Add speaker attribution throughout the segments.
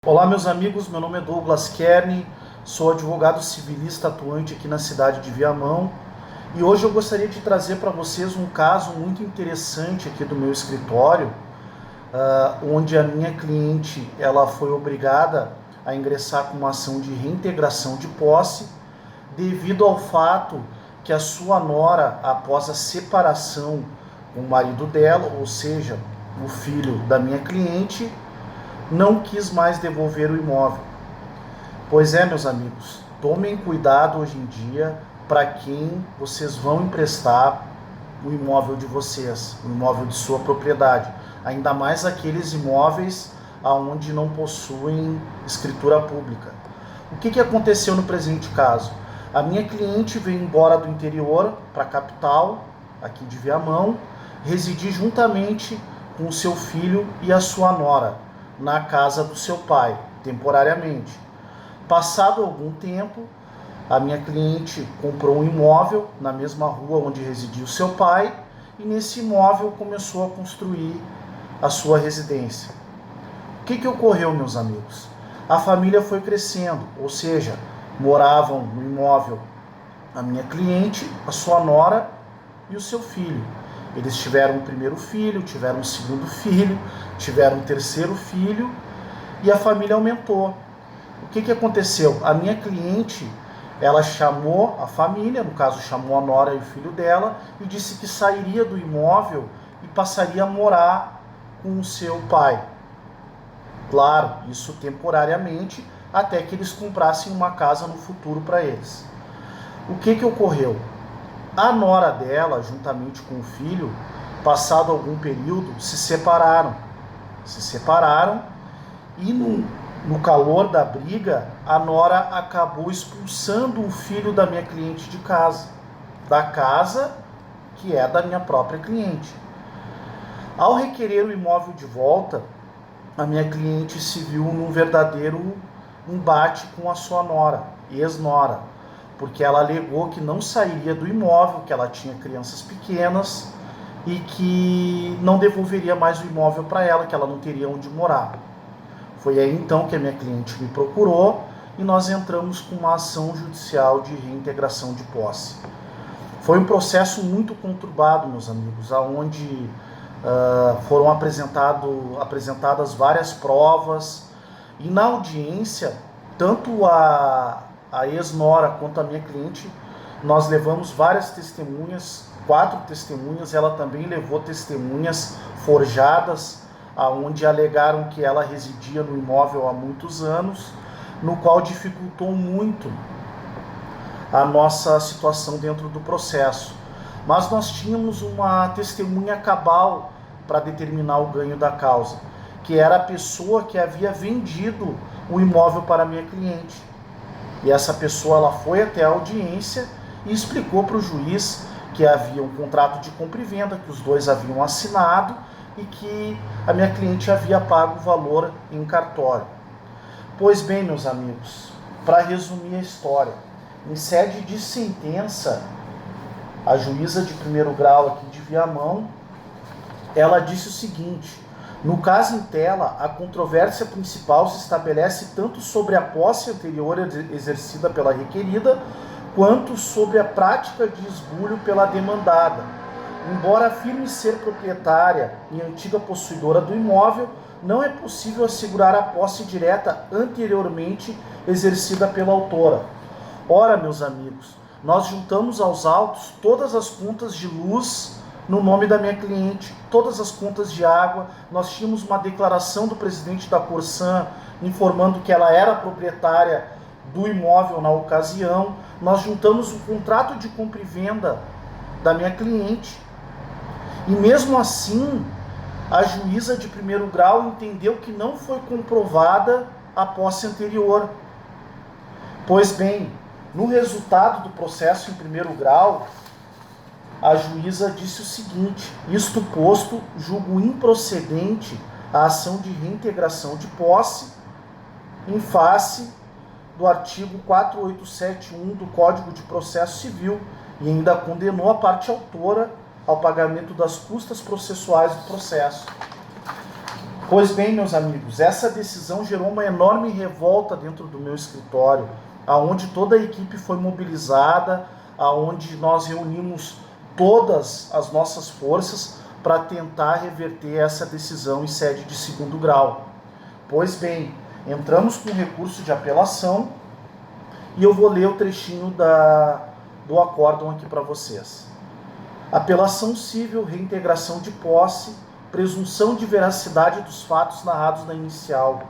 Speaker 1: Olá, meus amigos, meu nome é Douglas Kern, sou advogado civilista atuante aqui na cidade de Viamão e hoje eu gostaria de trazer para vocês um caso muito interessante aqui do meu escritório, onde a minha cliente ela foi obrigada a ingressar com uma ação de reintegração de posse devido ao fato que a sua nora, após a separação com o marido dela, ou seja, o filho da minha cliente, não quis mais devolver o imóvel. Pois é, meus amigos, tomem cuidado hoje em dia para quem vocês vão emprestar o imóvel de vocês, o imóvel de sua propriedade, ainda mais aqueles imóveis onde não possuem escritura pública. O que aconteceu no presente caso? A minha cliente veio embora do interior para a capital, aqui de Viamão, residir juntamente com o seu filho e a sua nora, na casa do seu pai, temporariamente. Passado algum tempo, a minha cliente comprou um imóvel na mesma rua onde residia o seu pai e nesse imóvel começou a construir a sua residência. O que ocorreu, meus amigos? A família foi crescendo, ou seja, moravam no imóvel a minha cliente, a sua nora e o seu filho. Eles tiveram o primeiro filho, tiveram o segundo filho, tiveram o terceiro filho e a família aumentou. O que aconteceu? A minha cliente, ela chamou a família, no caso chamou a nora e o filho dela, e disse que sairia do imóvel e passaria a morar com o seu pai. Claro, isso temporariamente, até que eles comprassem uma casa no futuro para eles. O que ocorreu? A nora dela, juntamente com o filho, passado algum período, se separaram. E no calor da briga, a nora acabou expulsando o filho da minha cliente de casa, da casa que é da minha própria cliente. Ao requerer o imóvel de volta, a minha cliente se viu num verdadeiro embate com a sua nora, ex-nora, porque ela alegou que não sairia do imóvel, que ela tinha crianças pequenas e que não devolveria mais o imóvel para ela, que ela não teria onde morar. Foi aí então que a minha cliente me procurou e nós entramos com uma ação judicial de reintegração de posse. Foi um processo muito conturbado, meus amigos, onde foram apresentadas várias provas e na audiência, tanto a ex-nora quanto a minha cliente, nós levamos várias testemunhas, 4 testemunhas, ela também levou testemunhas forjadas, onde alegaram que ela residia no imóvel há muitos anos, no qual dificultou muito a nossa situação dentro do processo. Mas nós tínhamos uma testemunha cabal para determinar o ganho da causa, que era a pessoa que havia vendido o imóvel para a minha cliente. E essa pessoa ela foi até a audiência e explicou para o juiz que havia um contrato de compra e venda, que os dois haviam assinado e que a minha cliente havia pago o valor em cartório. Pois bem, meus amigos, para resumir a história, em sede de sentença, a juíza de primeiro grau aqui de Viamão, ela disse o seguinte: no caso em tela, a controvérsia principal se estabelece tanto sobre a posse anterior exercida pela requerida, quanto sobre a prática de esbulho pela demandada. Embora afirme ser proprietária e antiga possuidora do imóvel, não é possível assegurar a posse direta anteriormente exercida pela autora. Ora, meus amigos, nós juntamos aos autos todas as contas de luz no nome da minha cliente, todas as contas de água. Nós tínhamos uma declaração do presidente da Corsan informando que ela era proprietária do imóvel na ocasião. Nós juntamos o contrato de compra e venda da minha cliente. E mesmo assim, a juíza de primeiro grau entendeu que não foi comprovada a posse anterior. Pois bem, no resultado do processo em primeiro grau, a juíza disse o seguinte: isto posto, julgo improcedente a ação de reintegração de posse em face do artigo 4871 do Código de Processo Civil e ainda condenou a parte autora ao pagamento das custas processuais do processo. Pois bem, meus amigos, essa decisão gerou uma enorme revolta dentro do meu escritório, aonde toda a equipe foi mobilizada, aonde nós reunimos todas as nossas forças para tentar reverter essa decisão em sede de segundo grau. Pois bem, entramos com recurso de apelação e eu vou ler o trechinho do acórdão aqui para vocês. Apelação civil, reintegração de posse, presunção de veracidade dos fatos narrados na inicial.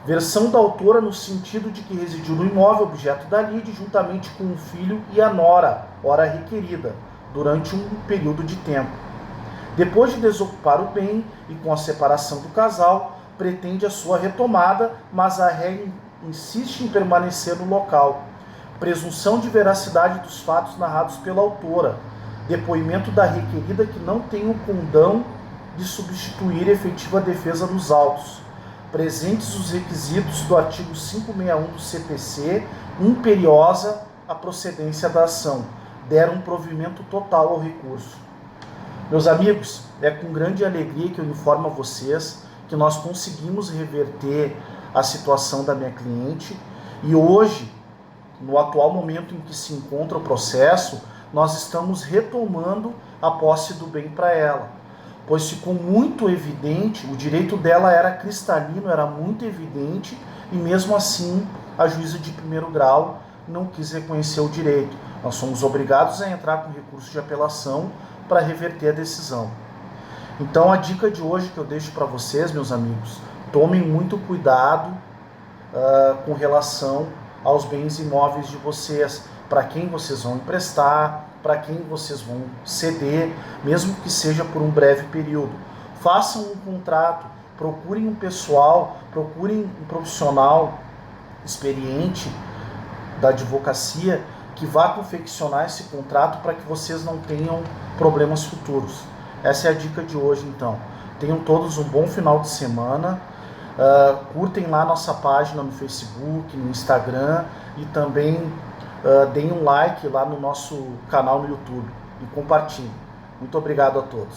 Speaker 1: Versão da autora no sentido de que residiu no imóvel objeto da lide juntamente com o filho e a nora, ora requerida, durante um período de tempo. Depois de desocupar o bem e com a separação do casal, pretende a sua retomada, mas a ré insiste em permanecer no local. Presunção de veracidade dos fatos narrados pela autora. Depoimento da requerida que não tem o condão de substituir efetiva defesa nos autos. Presentes os requisitos do artigo 561 do CPC, imperiosa a procedência da ação. Deram provimento total ao recurso. Meus amigos, é com grande alegria que eu informo a vocês que nós conseguimos reverter a situação da minha cliente e hoje, no atual momento em que se encontra o processo, nós estamos retomando a posse do bem para ela, pois ficou muito evidente, o direito dela era cristalino, era muito evidente e mesmo assim a juíza de primeiro grau não quis reconhecer o direito. Nós somos obrigados a entrar com recurso de apelação para reverter a decisão. Então a dica de hoje que eu deixo para vocês, meus amigos, tomem muito cuidado com relação aos bens imóveis de vocês, para quem vocês vão emprestar, para quem vocês vão ceder, mesmo que seja por um breve período. Façam um contrato, procurem um pessoal, procurem um profissional experiente da advocacia que vá confeccionar esse contrato para que vocês não tenham problemas futuros. Essa é a dica de hoje, então. Tenham todos um bom final de semana. Curtem lá nossa página no Facebook, no Instagram e também deem um like lá no nosso canal no YouTube e compartilhem. Muito obrigado a todos.